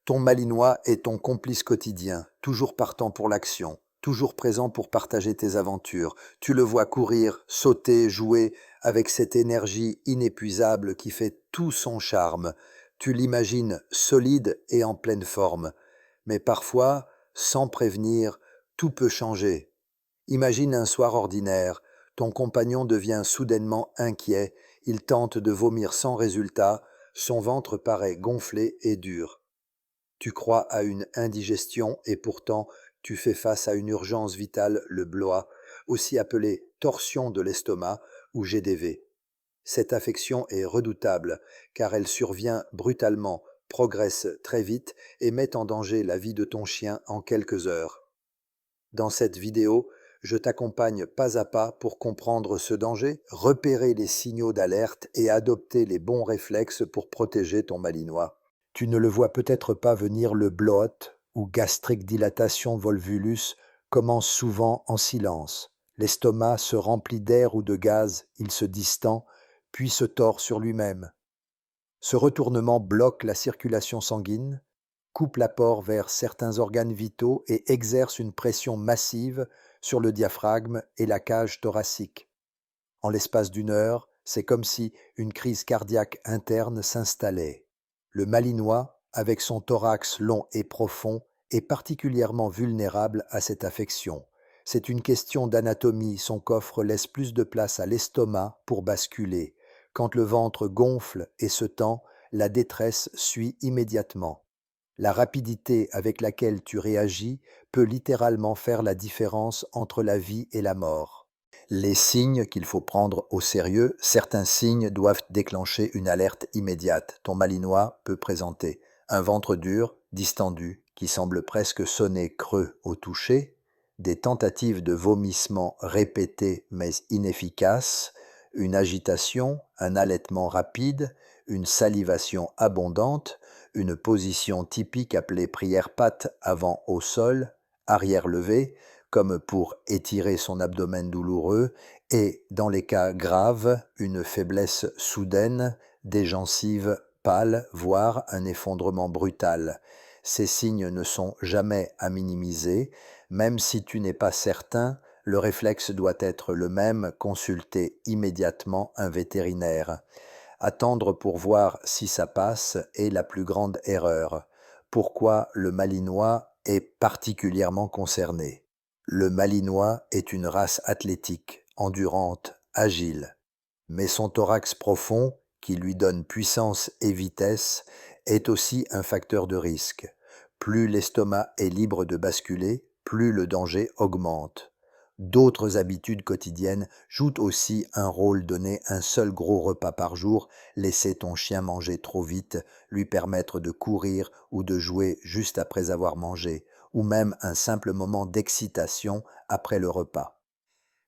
Ton Malinois est ton complice quotidien, toujours partant pour l'action, toujours présent pour partager tes aventures. Tu le vois courir, sauter, jouer, avec cette énergie inépuisable qui fait tout son charme. Tu l'imagines solide et en pleine forme. Mais parfois, sans prévenir, tout peut changer. Imagine un soir ordinaire, ton compagnon devient soudainement inquiet, il tente de vomir sans résultat, son ventre paraît gonflé et dur. Tu crois à une indigestion et pourtant tu fais face à une urgence vitale, le BLOA, aussi appelé torsion de l'estomac ou GDV. Cette affection est redoutable car elle survient brutalement, progresse très vite et met en danger la vie de ton chien en quelques heures. Dans cette vidéo, je t'accompagne pas à pas pour comprendre ce danger, repérer les signaux d'alerte et adopter les bons réflexes pour protéger ton Malinois. Tu ne le vois peut-être pas venir, le bloat ou gastrique dilatation volvulus commence souvent en silence. L'estomac se remplit d'air ou de gaz, il se distend, puis se tord sur lui-même. Ce retournement bloque la circulation sanguine, coupe l'apport vers certains organes vitaux et exerce une pression massive sur le diaphragme et la cage thoracique. En l'espace d'une heure, c'est comme si une crise cardiaque interne s'installait. Le Malinois, avec son thorax long et profond, est particulièrement vulnérable à cette affection. C'est une question d'anatomie, son coffre laisse plus de place à l'estomac pour basculer. Quand le ventre gonfle et se tend, la détresse suit immédiatement. La rapidité avec laquelle tu réagis peut littéralement faire la différence entre la vie et la mort. Les signes qu'il faut prendre au sérieux, certains signes doivent déclencher une alerte immédiate. Ton Malinois peut présenter un ventre dur, distendu, qui semble presque sonner creux au toucher, des tentatives de vomissement répétées mais inefficaces, une agitation, un halètement rapide, une salivation abondante, une position typique appelée prière patte avant au sol, arrière levé, comme pour étirer son abdomen douloureux, et, dans les cas graves, une faiblesse soudaine, des gencives pâles, voire un effondrement brutal. Ces signes ne sont jamais à minimiser, même si tu n'es pas certain, le réflexe doit être le même, consulter immédiatement un vétérinaire. Attendre pour voir si ça passe est la plus grande erreur. Pourquoi le Malinois est particulièrement concerné? Le Malinois est une race athlétique, endurante, agile. Mais son thorax profond, qui lui donne puissance et vitesse, est aussi un facteur de risque. Plus l'estomac est libre de basculer, plus le danger augmente. D'autres habitudes quotidiennes jouent aussi un rôle. Donner un seul gros repas par jour, laisser ton chien manger trop vite, lui permettre de courir ou de jouer juste après avoir mangé, ou même un simple moment d'excitation après le repas.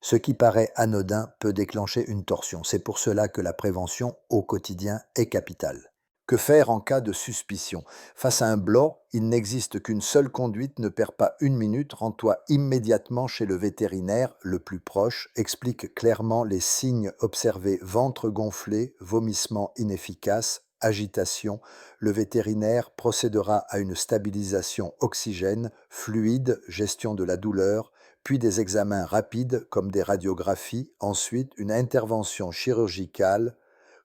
Ce qui paraît anodin peut déclencher une torsion. C'est pour cela que la prévention au quotidien est capitale. Que faire en cas de suspicion? Face à un blanc, il n'existe qu'une seule conduite, ne perds pas une minute, rends-toi immédiatement chez le vétérinaire le plus proche, explique clairement les signes observés: ventre gonflé, vomissement inefficace, agitation. Le vétérinaire procédera à une stabilisation oxygène, fluide, gestion de la douleur, puis des examens rapides comme des radiographies, ensuite une intervention chirurgicale,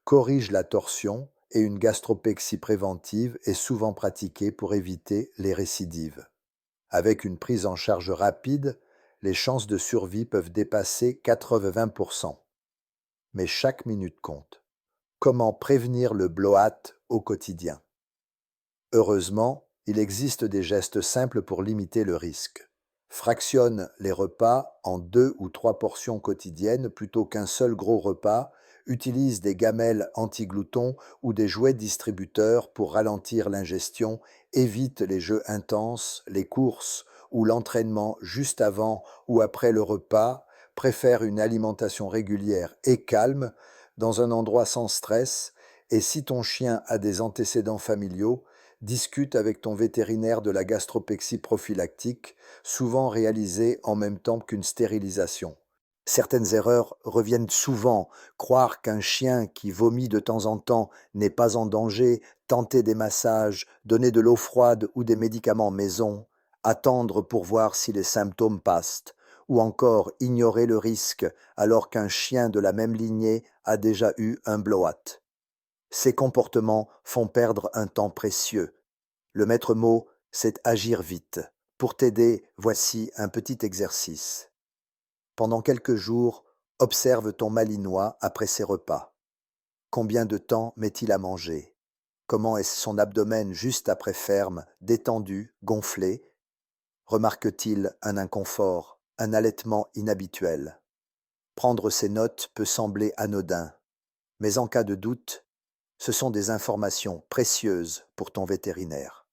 corrige la torsion et une gastropexie préventive est souvent pratiquée pour éviter les récidives. Avec une prise en charge rapide, les chances de survie peuvent dépasser 80%. Mais chaque minute compte. Comment prévenir le bloat au quotidien? Heureusement, il existe des gestes simples pour limiter le risque. Fractionne les repas en 2 ou 3 portions quotidiennes plutôt qu'un seul gros repas. Utilise des gamelles anti-gloutons ou des jouets distributeurs pour ralentir l'ingestion. Évite les jeux intenses, les courses ou l'entraînement juste avant ou après le repas. Préfère une alimentation régulière et calme dans un endroit sans stress. Et si ton chien a des antécédents familiaux, discute avec ton vétérinaire de la gastropexie prophylactique, souvent réalisée en même temps qu'une stérilisation. Certaines erreurs reviennent souvent. Croire qu'un chien qui vomit de temps en temps n'est pas en danger, tenter des massages, donner de l'eau froide ou des médicaments maison, attendre pour voir si les symptômes passent, ou encore ignorer le risque alors qu'un chien de la même lignée a déjà eu un bloat. Ces comportements font perdre un temps précieux. Le maître mot, c'est agir vite. Pour t'aider, voici un petit exercice. Pendant quelques jours, observe ton malinois après ses repas. Combien de temps met-il à manger? Comment est son abdomen juste après ferme, détendu, gonflé? Remarque-t-il un inconfort, un allaitement inhabituel? Prendre ces notes peut sembler anodin, mais en cas de doute, ce sont des informations précieuses pour ton vétérinaire.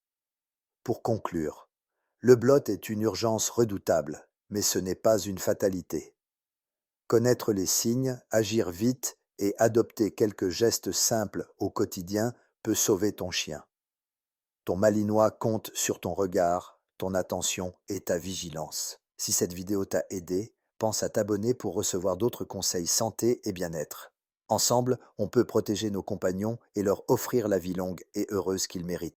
Pour conclure, le blot est une urgence redoutable, mais ce n'est pas une fatalité. Connaître les signes, agir vite et adopter quelques gestes simples au quotidien peut sauver ton chien. Ton malinois compte sur ton regard, ton attention et ta vigilance. Si cette vidéo t'a aidé, pense à t'abonner pour recevoir d'autres conseils santé et bien-être. Ensemble, on peut protéger nos compagnons et leur offrir la vie longue et heureuse qu'ils méritent.